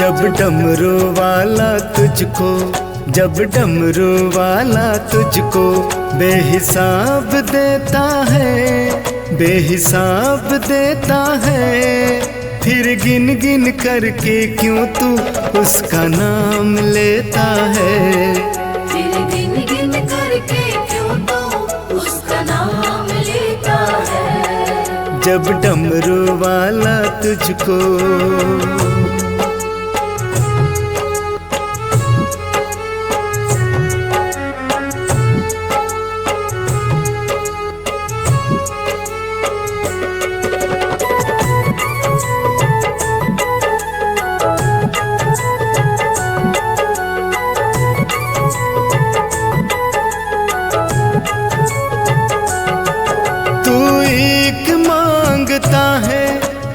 जब डमरू वाला तुझको, जब डमरू वाला तुझको बेहिसाब देता है, बेहिसाब देता है, फिर गिन गिन करके क्यों तू उसका नाम लेता है। फिर गिन गिन करके क्यों तू उसका नाम लेता है। जब डमरू वाला तुझको,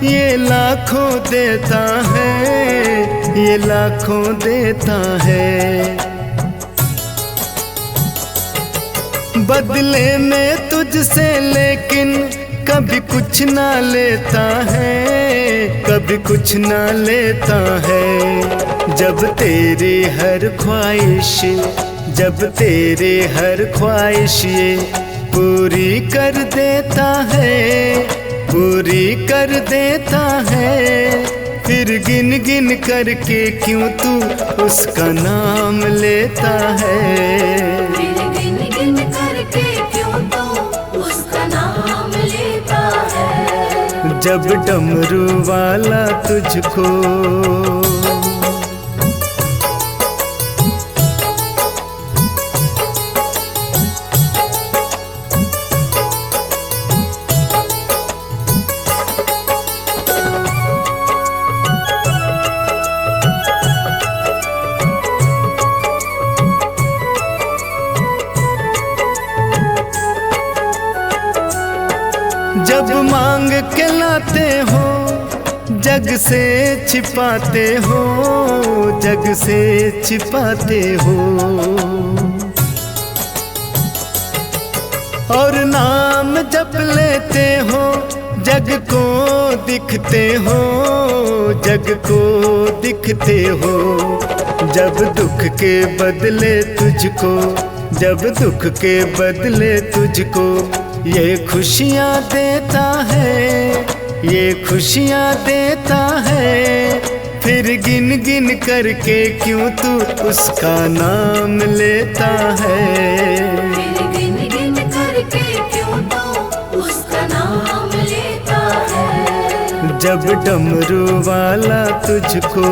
ये लाखों देता है, ये लाखों देता है, बदले में तुझसे लेकिन कभी कुछ ना लेता है, कभी कुछ ना लेता है। जब तेरी हर ख्वाहिश, जब तेरी हर ख्वाहिश ये पूरी कर देता है, पूरी कर देता है, फिर गिन गिन करके क्यों तू उसका नाम लेता है। फिर गिन गिन करके क्यों तू उसका नाम लेता है। जब डमरू वाला तुझको, जब मांग के लाते हो जग से छिपाते हो, जग से छिपाते हो, और नाम जप लेते हो जग को दिखते हो, जग को दिखते हो। जब दुख के बदले तुझको, जब दुख के बदले तुझको ये खुशियाँ देता है, ये खुशियाँ देता है, फिर गिन गिन करके क्यों तू उसका नाम लेता है। फिर गिन गिन करके क्यों तू उसका नाम लेता है। जब डमरू वाला तुझको,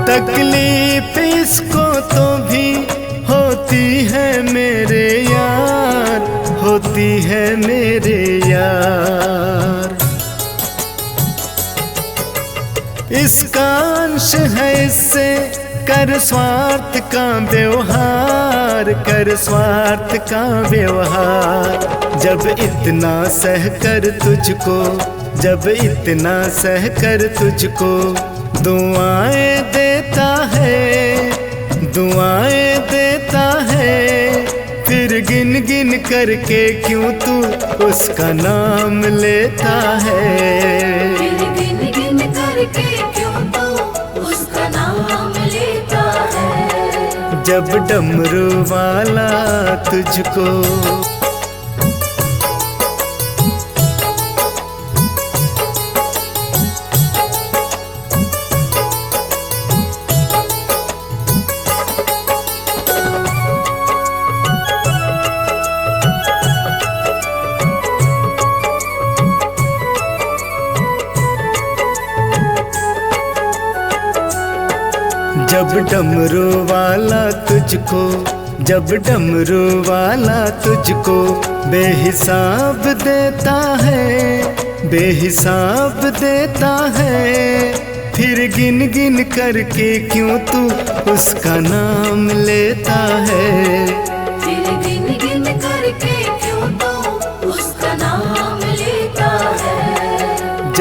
तकलीफ इसको तो भी होती है मेरे यार, होती है मेरे यार, इसका अंश है इससे कर स्वार्थ का व्यवहार, कर स्वार्थ का व्यवहार। जब इतना सह कर तुझको, जब इतना सह कर तुझको दुआएं देता है, दुआएं देता है, फिर गिन गिन करके क्यों तू उसका नाम लेता है। फिर गिन गिन करके क्यों तू उसका नाम लेता है। जब डमरू वाला तुझको, जब डमरू वाला तुझको, जब डमरू वाला तुझको बेहिसाब देता है, बेहिसाब देता है, फिर गिन गिन करके क्यों तू उसका नाम लेता है। फिर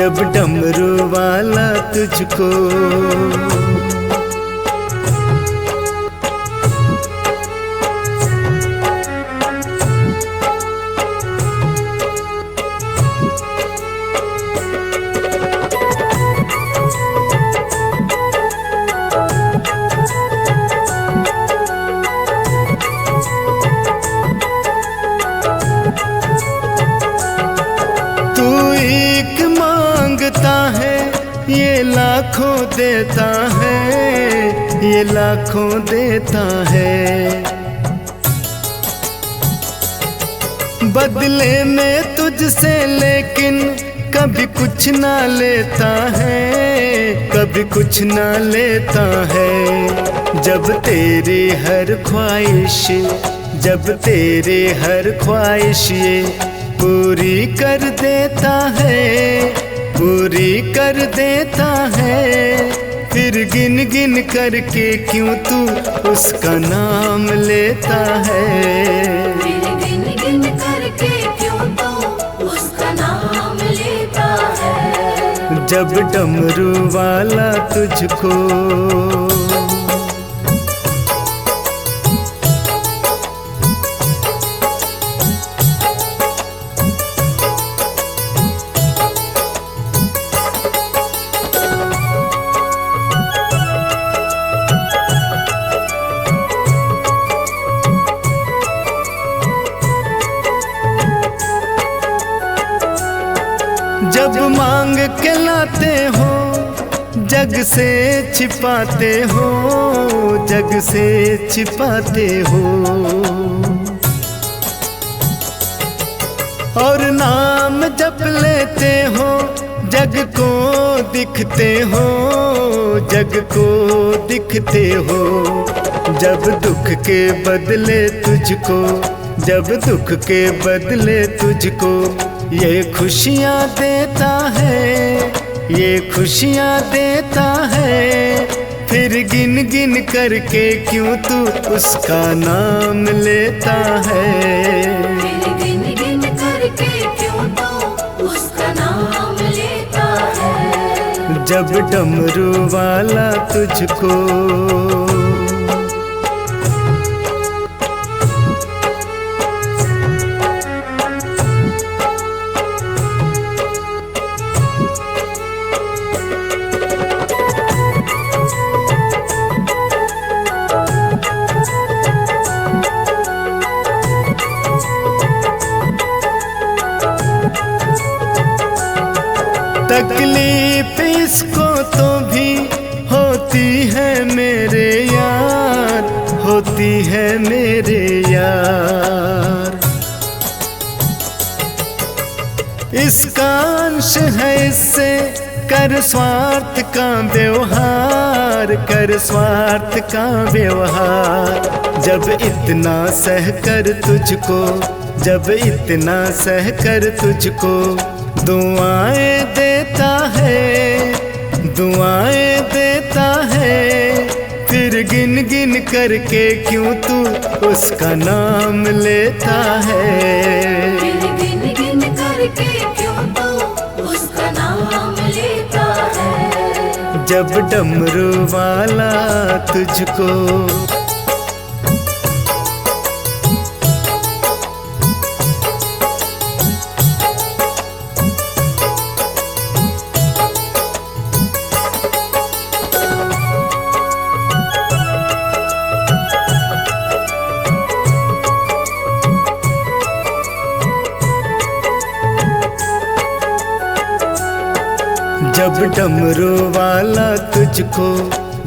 जब डमरू वाला तुझको है, ये लाखों देता है, ये लाखों देता है। बदले में तुझसे लेकिन कभी कुछ ना लेता है, कभी कुछ ना लेता है। जब तेरी हर ख्वाहिश, जब तेरी हर ख्वाहिश ये पूरी कर देता है, पूरी कर देता है। फिर गिन गिन करके क्यों तू उसका नाम लेता है? फिर गिन गिन करके क्यों तू उसका नाम लेता है? जब डमरू वाला तुझको जब मांग के लाते हो, जग से छिपाते हो, जग से छिपाते हो। और नाम जप लेते हो, जग को दिखते हो, जग को दिखते हो। जब दुख के बदले तुझको, जब दुख के बदले तुझको ये खुशियाँ देता है, ये खुशियाँ देता है। फिर गिन गिन करके क्यों तू उसका नाम लेता है? फिर गिन गिन करके क्यों तू उसका नाम लेता है? जब डमरू वाला तुझको तकलीफ इसको तो भी होती है मेरे यार, होती है मेरे यार। इसका अंश है इससे कर स्वार्थ का व्यवहार, कर स्वार्थ का व्यवहार। जब इतना सह कर तुझको, जब इतना सह कर तुझको दुआएं देता है, दुआएं देता है। फिर गिन गिन करके क्यों तू उसका नाम लेता है? फिर गिन गिन करके क्यों तू उसका नाम लेता है? जब डमरू वाला तुझको जब डमरू वाला तुझको,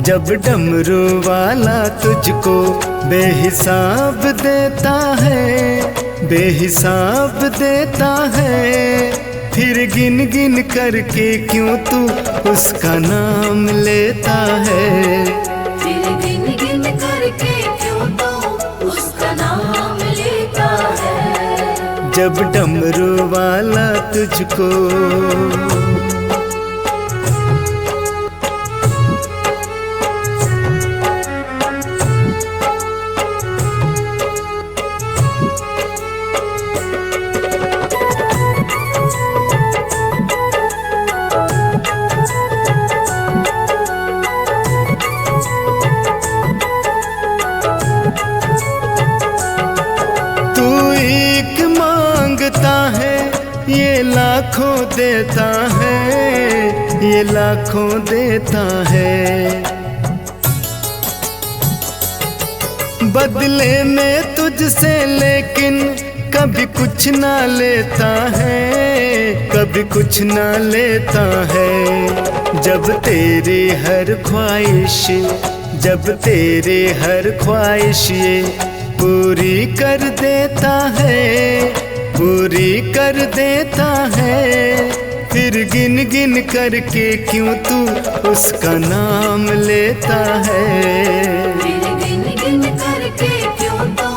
जब डमरू वाला तुझको बेहिसाब देता है, बेहिसाब देता है। फिर गिन गिन करके क्यों तू उसका नाम लेता है? फिर गिन गिन करके क्यों तू उसका नाम लेता है? जब डमरू वाला तुझको लाखों देता है, ये लाखों देता है। बदले में तुझसे लेकिन कभी कुछ ना लेता है, कभी कुछ ना लेता है। जब तेरी हर ख्वाहिश, जब तेरी हर ख्वाहिश ये पूरी कर देता है, पूरी कर देता है। फिर गिन गिन करके क्यों तू उसका नाम लेता है। फिर गिन गिन करके क्यों तू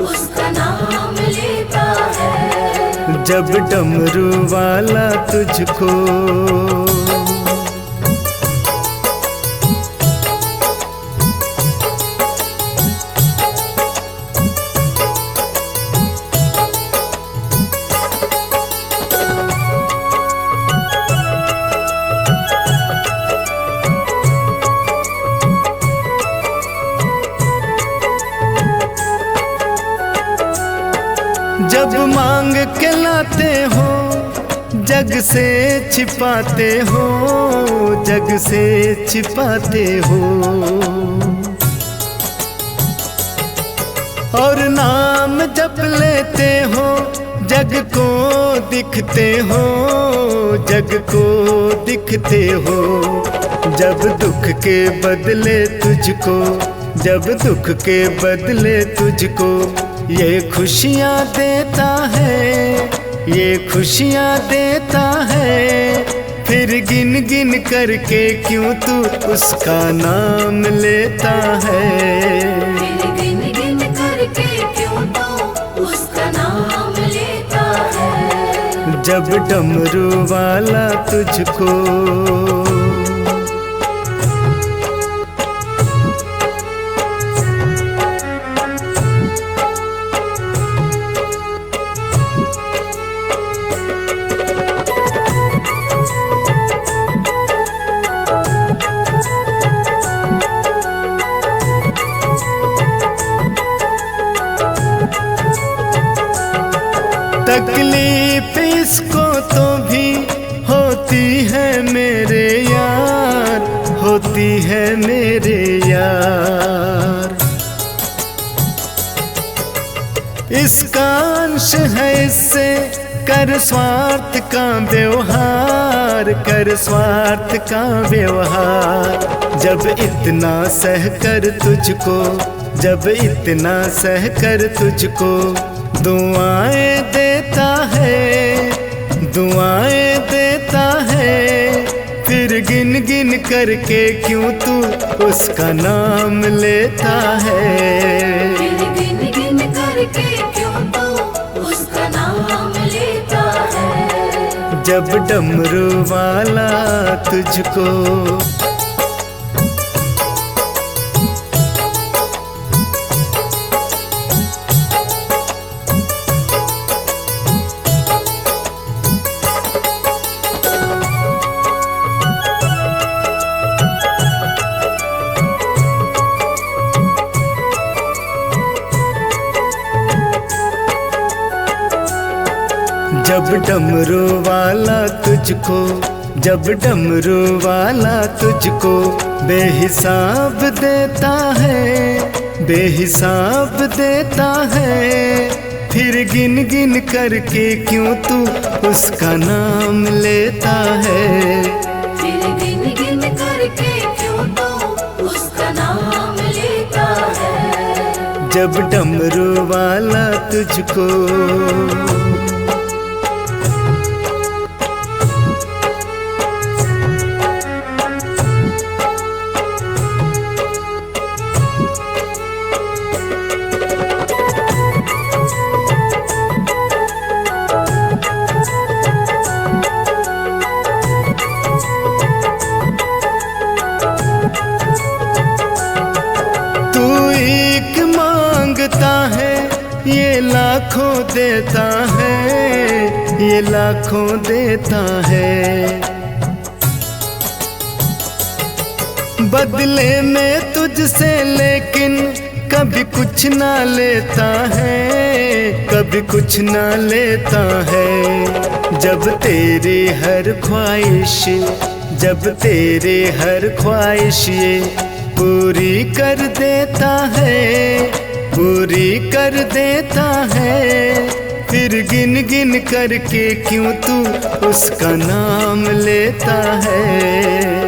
उसका नाम लेता है। जब डमरू वाला तुझको जब मांग के लाते हो, जग से छिपाते हो, जग से छिपाते हो। और नाम जप लेते हो, जग को दिखते हो, जग को दिखते हो। जब दुख के बदले तुझको, जब दुख के बदले तुझको ये खुशियाँ देता है, ये खुशियाँ देता है। फिर गिन गिन करके क्यों तू उसका नाम लेता है। फिर गिन गिन करके क्यों तू उसका नाम लेता है। जब डमरू वाला तुझको तकलीफ इसको तो भी होती है मेरे यार, होती है मेरे यार। इसका अंश है इससे कर स्वार्थ का व्यवहार, कर स्वार्थ का व्यवहार। जब इतना सह कर तुझको, जब इतना सह कर तुझको दुआएं देता है, दुआएं देता है। फिर गिन गिन करके क्यों तू उसका नाम लेता है। फिर गिन गिन करके क्यों तू उसका नाम लेता है। जब डमरू वाला तुझको जब डमरू वाला तुझको, जब डमरू वाला तुझको बेहिसाब देता है, बेहिसाब देता है। फिर गिन गिन करके क्यों तू उसका नाम लेता है। फिर गिन गिन करके क्यों तू उसका नाम लेता है। जब डमरू वाला तुझको ये लाखों देता है, ये लाखों देता है। बदले में तुझसे लेकिन कभी कुछ ना लेता है, कभी कुछ ना लेता है। जब तेरी हर ख्वाहिश, जब तेरी हर ख्वाहिश ये पूरी कर देता है, पूरी कर देता है। फिर गिन गिन करके क्यों तू उसका नाम लेता है।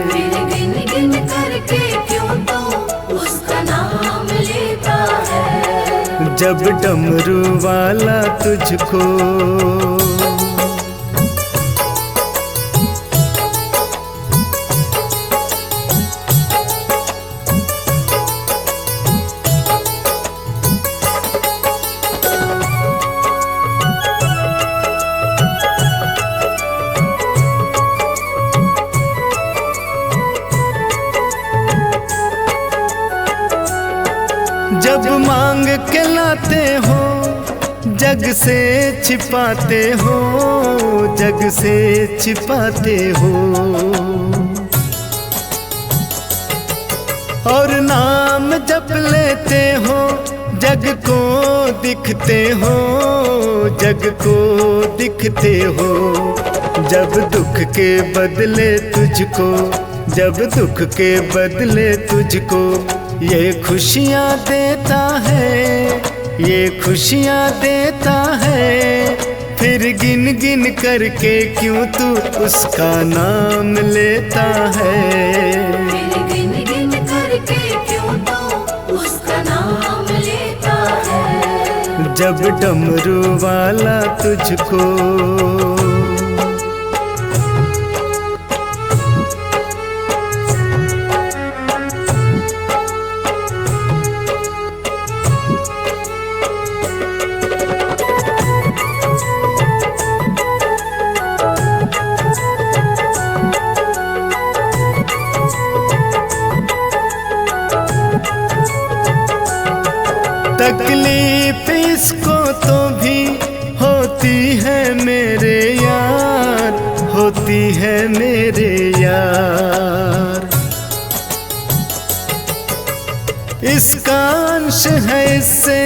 फिर गिन गिन करके क्यों तू उसका नाम लेता है। जब डमरू वाला तुझको जब मांग के लाते हो, जग से छिपाते हो, जग से छिपाते हो। और नाम जप लेते हो, जग को दिखते हो, जग को दिखते हो। जब दुख के बदले तुझको, जब दुख के बदले तुझको ये खुशियाँ देता है, ये खुशियाँ देता है। फिर गिन गिन करके क्यों तू उसका नाम लेता है। फिर गिन गिन करके क्यों तू उसका नाम लेता है। जब डमरू वाला तुझको तकलीफ इसको तो भी होती है मेरे यार, होती है मेरे यार। इसका अंश है इससे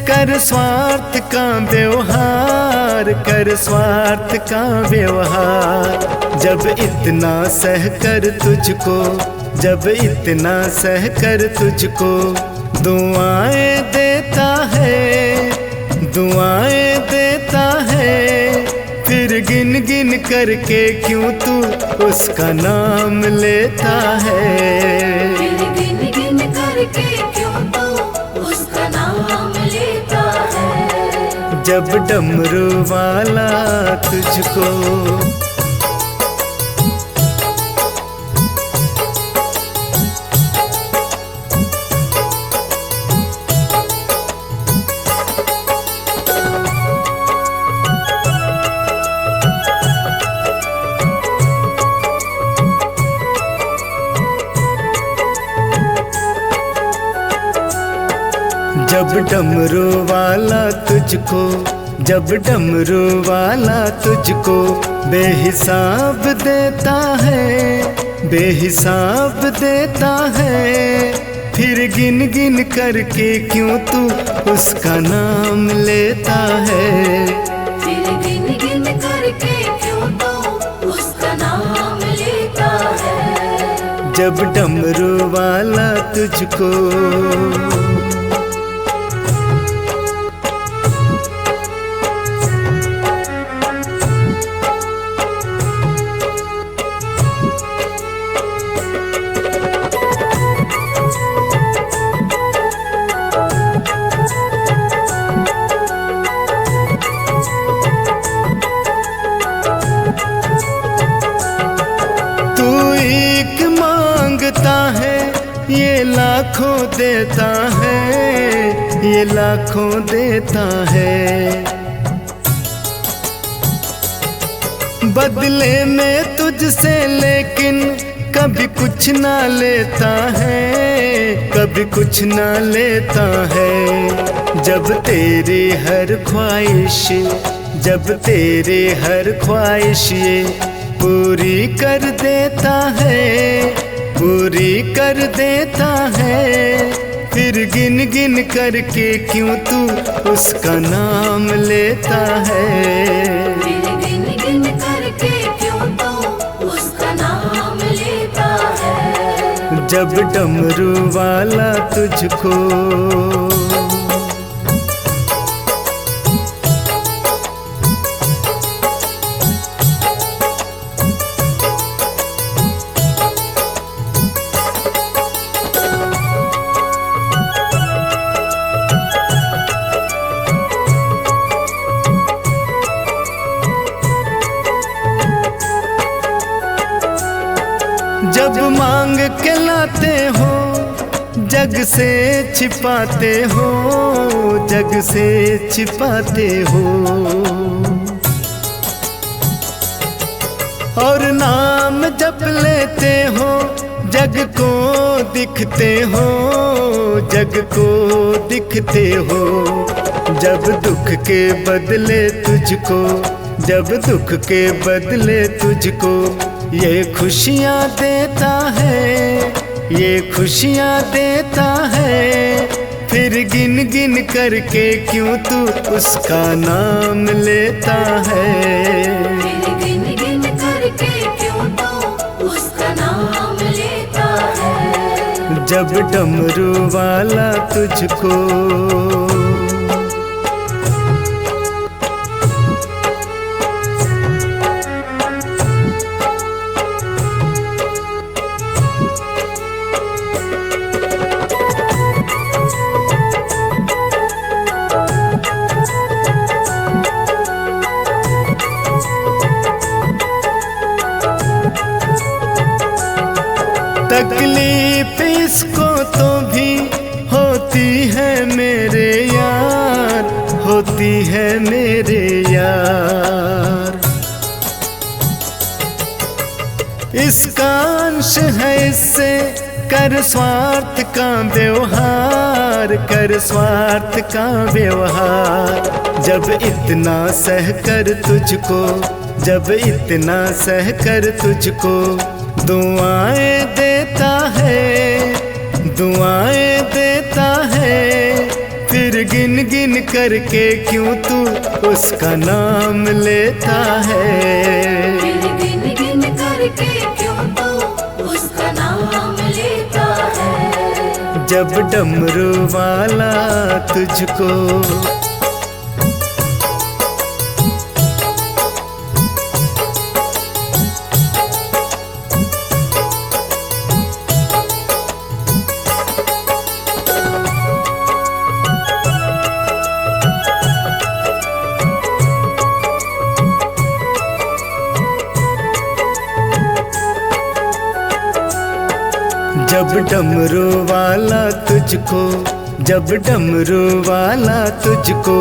कर स्वार्थ का व्यवहार, कर स्वार्थ का व्यवहार। जब इतना सह कर तुझको, जब इतना सह कर तुझको दुआएं देता है, दुआएं देता है। फिर गिन गिन करके क्यों तू उसका नाम लेता है। फिर गिन गिन करके क्यों तू उसका नाम लेता है। जब डमरू वाला तुझको जब डमरू वाला तुझको, जब डमरू वाला तुझको बेहिसाब देता है, बेहिसाब देता है। फिर गिन गिन करके क्यों तू उसका नाम लेता है। फिर गिन गिन करके क्यों तू उसका नाम लेता है। जब डमरू वाला तुझको ये लाखों देता है, ये लाखों देता है। बदले में तुझसे लेकिन कभी कुछ ना लेता है, कभी कुछ ना लेता है। जब तेरी हर ख्वाहिश, जब तेरी हर ख्वाहिश ये पूरी कर देता है, पूरी कर देता है। फिर गिन गिन करके क्यों तू उसका नाम लेता है। फिर गिन गिन करके क्यों तू उसका नाम लेता है। जब डमरू वाला तुझको जब मांग के लाते हो जग से छिपाते हो, जग से छिपाते हो। और नाम जप लेते हो जग को दिखते हो, जग को दिखते हो। जब दुख के बदले तुझको, जब दुख के बदले तुझको ये खुशियाँ देता है, ये खुशियाँ देता है। फिर गिन गिन करके क्यों तू उसका नाम लेता है। फिर गिन गिन करके क्यों तू उसका नाम लेता है। जब डमरू वाला तुझको तकलीफ इसको तो भी होती है मेरे यार, होती है मेरे यार। इसका अंश है इससे कर स्वार्थ का व्यवहार, कर स्वार्थ का व्यवहार। जब इतना सह कर तुझको, जब इतना सह कर तुझको दुआएं देता है, दुआएं देता है। फिर गिन गिन करके क्यों तू उसका नाम लेता है। फिर गिन गिन करके क्यों तू उसका नाम लेता है। जब डमरू वाला तुझको जब डमरू वाला तुझको, जब डमरू वाला तुझको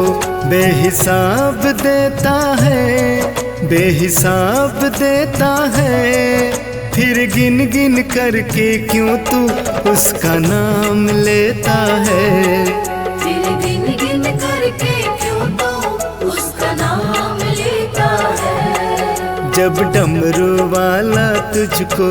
बेहिसाब देता है, बेहिसाब देता है। फिर गिन गिन करके क्यों तू उसका नाम लेता है। फिर गिन गिन करके क्यों तू उसका नाम लेता है। जब डमरू वाला तुझको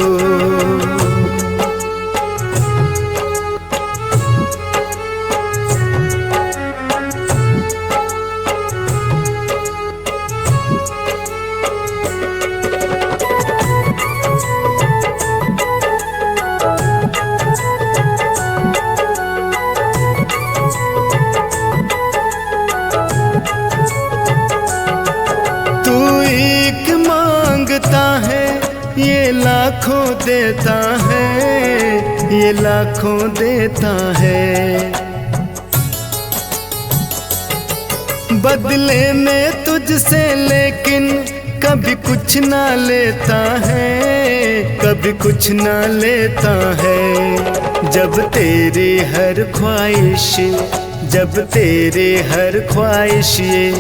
है, ये लाखों देता है, ये लाखों देता है। बदले में तुझसे लेकिन कभी कुछ ना लेता है, कभी कुछ ना लेता है। जब तेरी हर ख्वाहिश, जब तेरी हर ख्वाहिश ये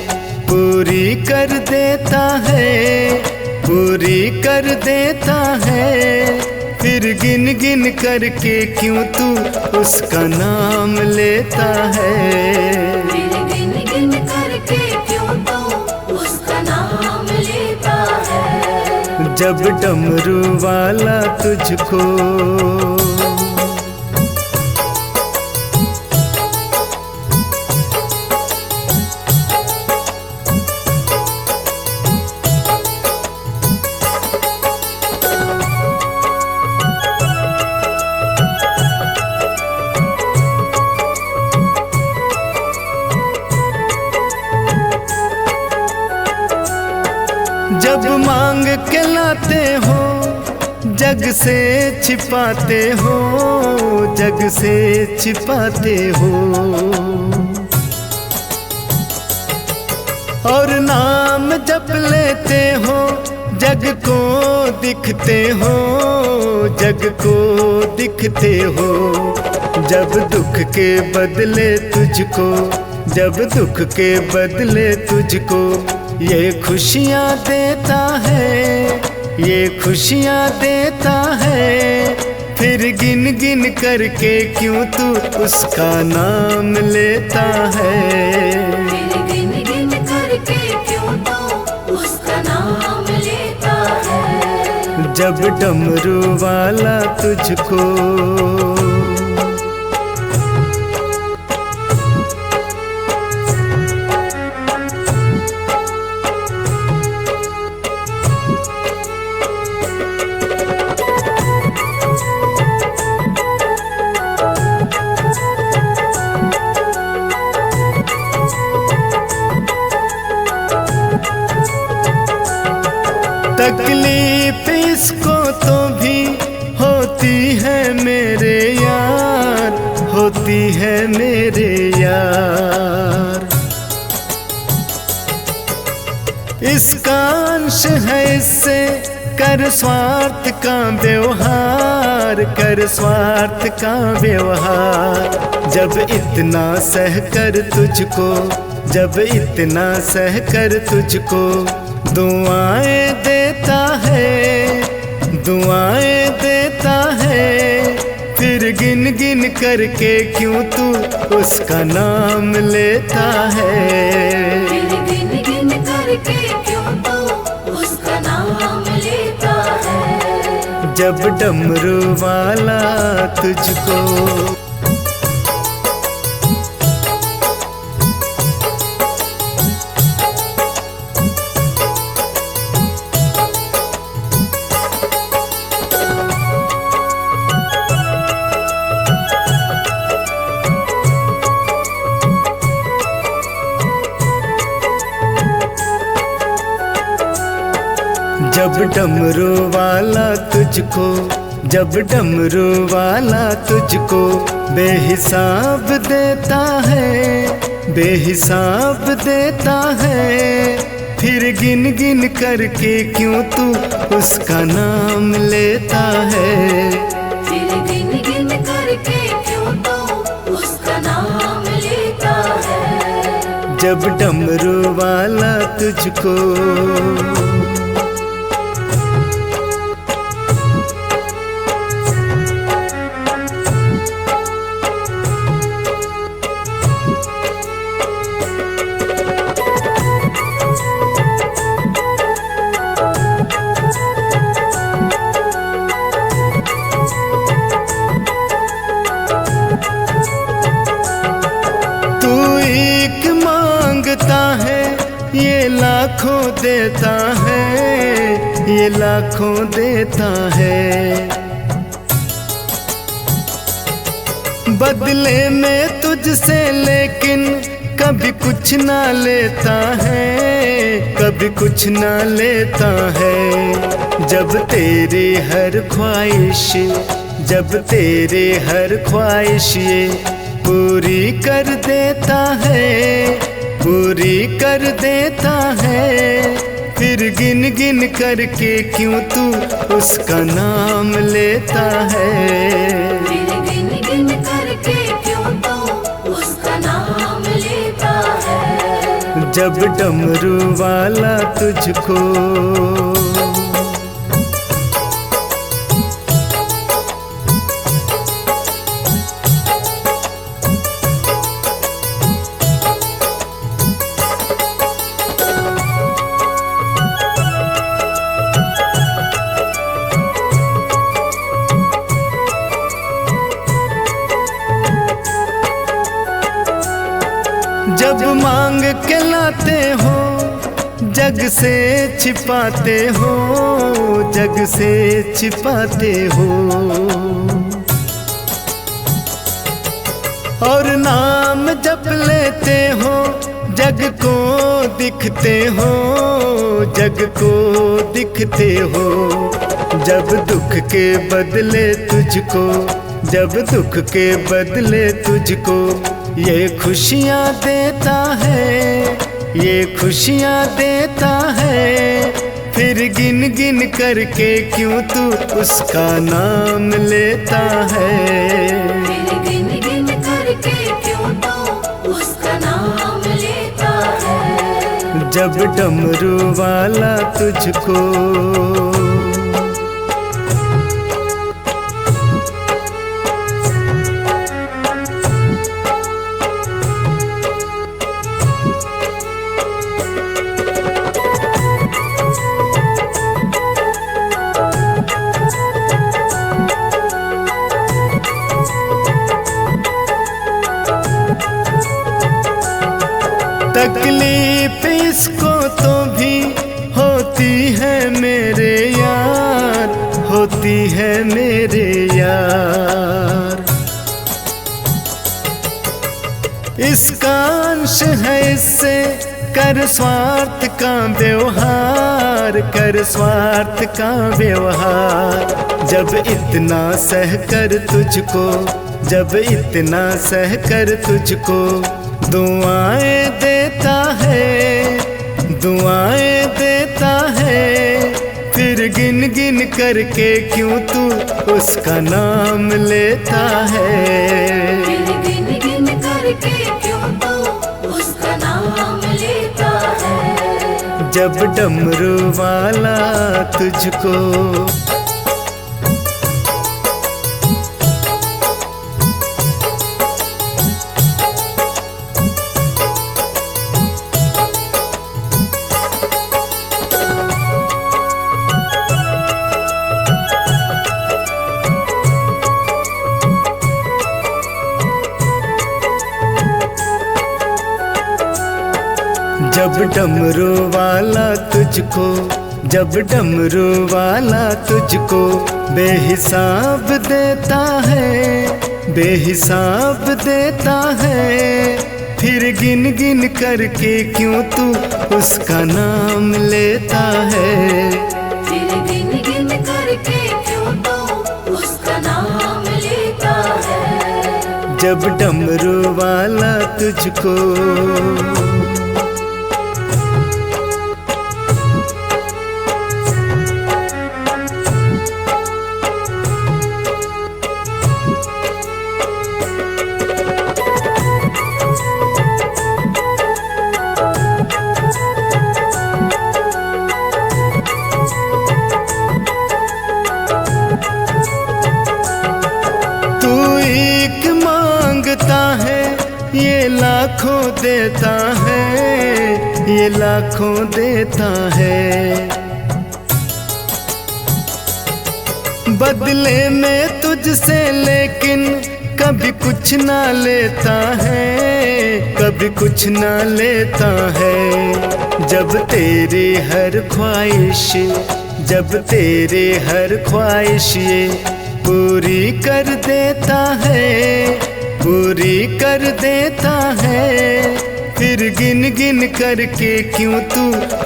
पूरी कर देता है, पूरी कर देता है। फिर गिन गिन करके क्यों तू उसका नाम लेता है। फिर गिन गिन करके क्यों तू उसका नाम लेता है। जब डमरू वाला तुझको मांग के लाते हो जग से छिपाते हो, जग से छिपाते हो। और नाम जप लेते हो जग को दिखते हो, जग को दिखते हो। जब दुख के बदले तुझको, जब दुख के बदले तुझको ये खुशियाँ देता है, ये खुशियाँ देता है। फिर गिन गिन करके क्यों तू उसका नाम लेता है। फिर गिन गिन करके क्यों तू उसका नाम लेता है। जब डमरू वाला तुझको तकलीफ इसको तो भी होती है मेरे यार, होती है मेरे यार। इसका अंश है इससे कर स्वार्थ का व्यवहार, कर स्वार्थ का व्यवहार। जब इतना सह कर तुझको, जब इतना सह कर तुझको दुआएं देता है, दुआएं देता है। फिर गिन गिन करके क्यों तू उसका नाम लेता है। फिर गिन गिन करके क्यों तू उसका नाम लेता है। जब डमरू वाला तुझको जब डमरू वाला तुझको, जब डमरू वाला तुझको बेहिसाब देता है, बेहिसाब देता है। फिर गिन गिन करके क्यों तू उसका नाम लेता है। फिर गिन गिन करके क्यों तू उसका नाम लेता है। जब डमरू वाला तुझको है, ये लाखों देता है, ये लाखों देता है। बदले में तुझसे लेकिन कभी कुछ ना लेता है, कभी कुछ ना लेता है। जब तेरी हर ख्वाहिश, जब तेरी हर ख्वाहिश ये पूरी कर देता है, पूरी कर देता है। फिर गिन गिन करके क्यों तू उसका नाम लेता है। फिर गिन गिन करके क्यों तू उसका नाम लेता है। जब डमरू वाला तुझको जब मांग के लाते हो जग से छिपाते हो, जग से छिपाते हो। और नाम जप लेते हो जग को दिखते हो, जग को दिखते हो। जब दुख के बदले तुझको, जब दुख के बदले तुझको ये खुशियाँ देता है, ये खुशियाँ देता है। फिर गिन गिन करके क्यों तू उसका नाम लेता है। फिर गिन गिन करके क्यों तू उसका नाम लेता है। जब डमरू वाला तुझको, तकलीफ इसको तो भी होती है मेरे यार, होती है मेरे यार। इसका अंश है इससे कर स्वार्थ का व्यवहार, कर स्वार्थ का व्यवहार। जब इतना सह कर तुझको, जब इतना सह कर तुझको दुआएं देता है, दुआएं देता है। फिर गिन गिन करके क्यों तू उसका नाम लेता है। फिर गिन गिन करके क्यों तू उसका नाम लेता है। जब डमरू वाला तुझको, जब डमरू वाला तुझको, जब डमरू वाला तुझको बेहिसाब देता है, बेहिसाब देता है। फिर गिन गिन करके क्यों तू उसका नाम लेता है। फिर गिन गिन करके क्यों तू उसका नाम लेता है। जब डमरू वाला तुझको, ये लाखों देता है, ये लाखों देता है। बदले में तुझसे लेकिन कभी कुछ ना लेता है, कभी कुछ ना लेता है। जब तेरी हर ख्वाहिश, जब तेरी हर ख्वाहिश ये पूरी कर देता है, पूरी कर देता है। फिर गिन गिन करके क्यों तू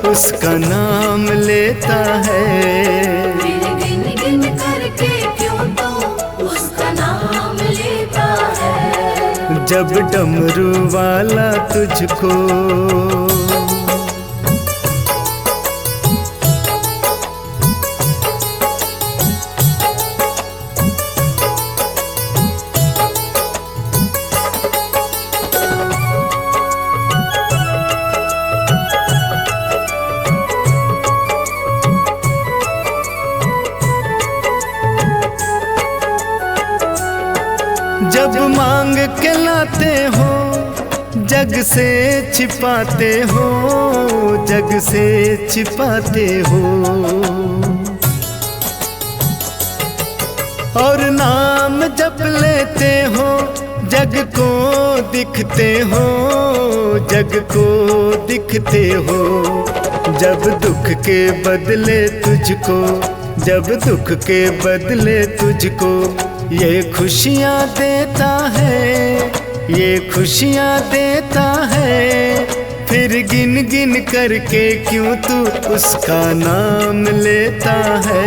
उसका नाम लेता है। फिर गिन गिन करके क्यों तू उसका नाम लेता है। जब डमरू वाला तुझको, जब मांग के लाते हो जग से छिपाते हो, जग से छिपाते हो। और नाम जप लेते हो जग को दिखते हो, जग को दिखते हो। जब दुख के बदले तुझको, जब दुख के बदले तुझको ये खुशियाँ देता है, ये खुशियाँ देता है। फिर गिन गिन करके क्यों तू उसका नाम लेता है।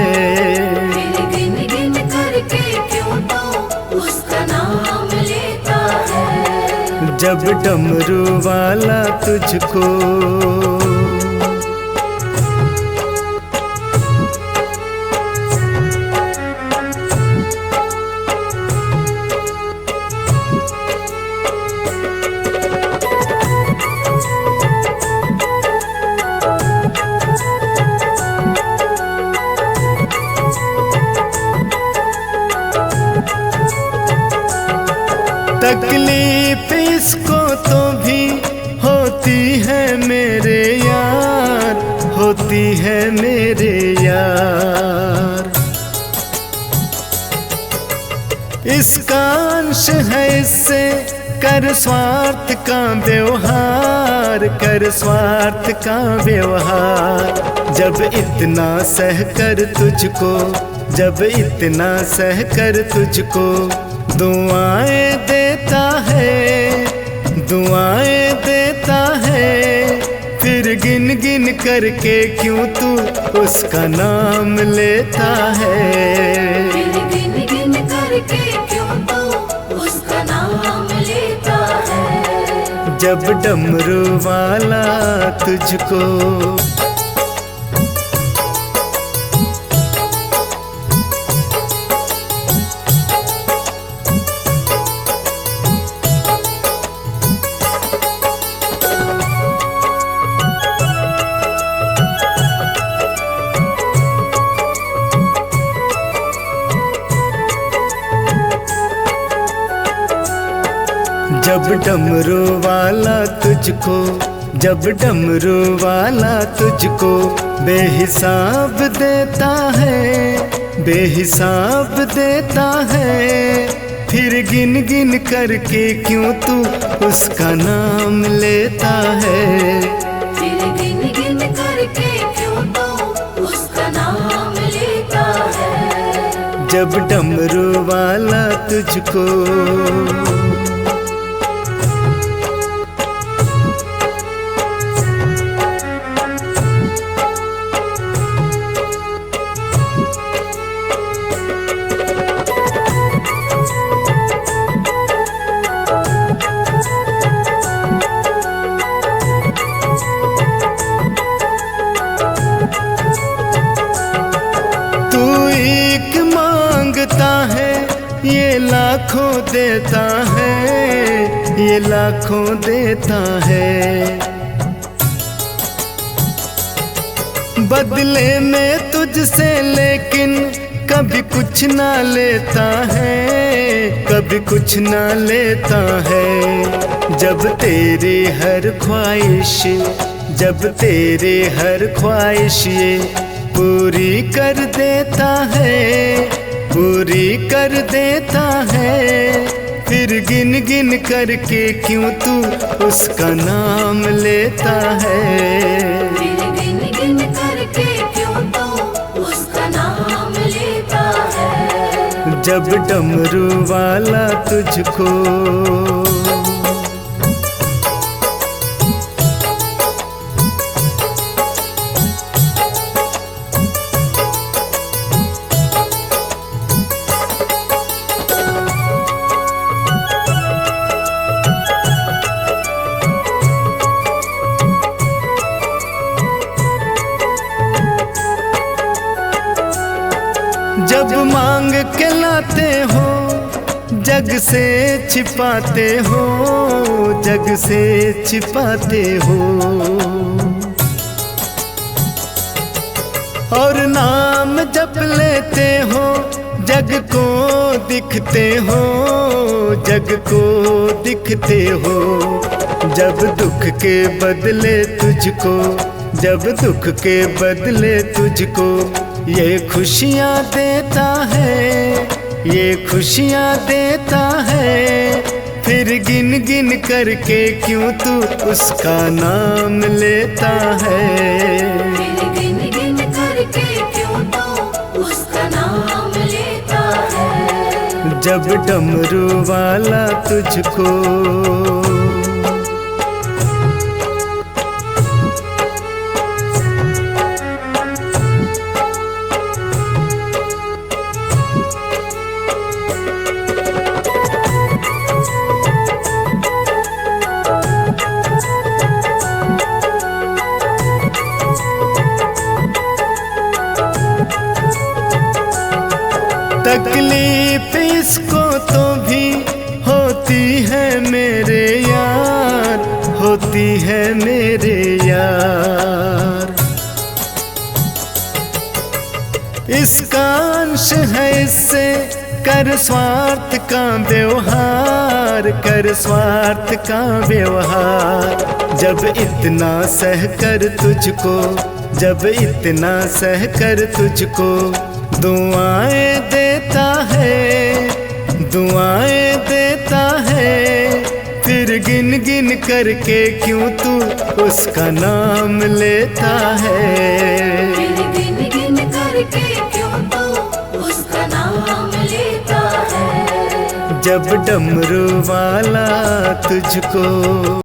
फिर गिन गिन करके क्यों तू उसका नाम लेता है। जब डमरू वाला तुझको तकलीफ इसको तो भी होती है मेरे यार, होती है मेरे यार। इसका अंश है इससे कर स्वार्थ का व्यवहार, कर स्वार्थ का व्यवहार। जब इतना सह कर तुझको, जब इतना सह कर तुझको दुआएं देता है, दुआएं देता है। फिर गिन गिन करके क्यों तू उसका नाम लेता है। फिर गिन गिन करके क्यों तू उसका नाम लेता है। जब डमरू वाला तुझको जब डमरू वाला तुझको, जब डमरू वाला तुझको बेहिसाब देता है, बेहिसाब देता है। फिर गिन गिन करके क्यों तू उसका नाम लेता है। फिर गिन गिन करके क्यों तू उसका नाम लेता है। जब डमरू वाला तुझको है, ये लाखों देता है, ये लाखों देता है। बदले में तुझसे लेकिन कभी कुछ ना लेता है, कभी कुछ ना लेता है। जब तेरी हर ख्वाहिश, जब तेरी हर ख्वाहिश ये पूरी कर देता है, पूरी कर देता है। फिर गिन गिन करके क्यों तू उसका नाम लेता है। फिर गिन गिन करके क्यों तू उसका नाम लेता है। जब डमरू वाला तुझको जब मांग के लाते हो, जग से छिपाते हो, जग से छिपाते हो। और नाम जप लेते हो, जग को दिखते हो, जग को दिखते हो। जब दुख के बदले तुझको, जब दुख के बदले तुझको ये खुशियाँ देता है, ये खुशियाँ देता है। फिर गिन गिन करके क्यों तू उसका नाम लेता है। फिर गिन गिन करके क्यों तू उसका नाम लेता है। जब डमरू वाला तुझको तकलीफ इसको तो भी होती है मेरे यार, होती है मेरे यार। इसका अंश है इससे कर स्वार्थ का व्यवहार, कर स्वार्थ का व्यवहार। जब इतना सह कर तुझको, जब इतना सह कर तुझको दुआएं देता है, दुआएं देता है, फिर गिन गिन करके क्यों तू उसका नाम लेता है। फिर गिन गिन करके क्यों तू उसका नाम लेता है। जब डमरू वाला तुझको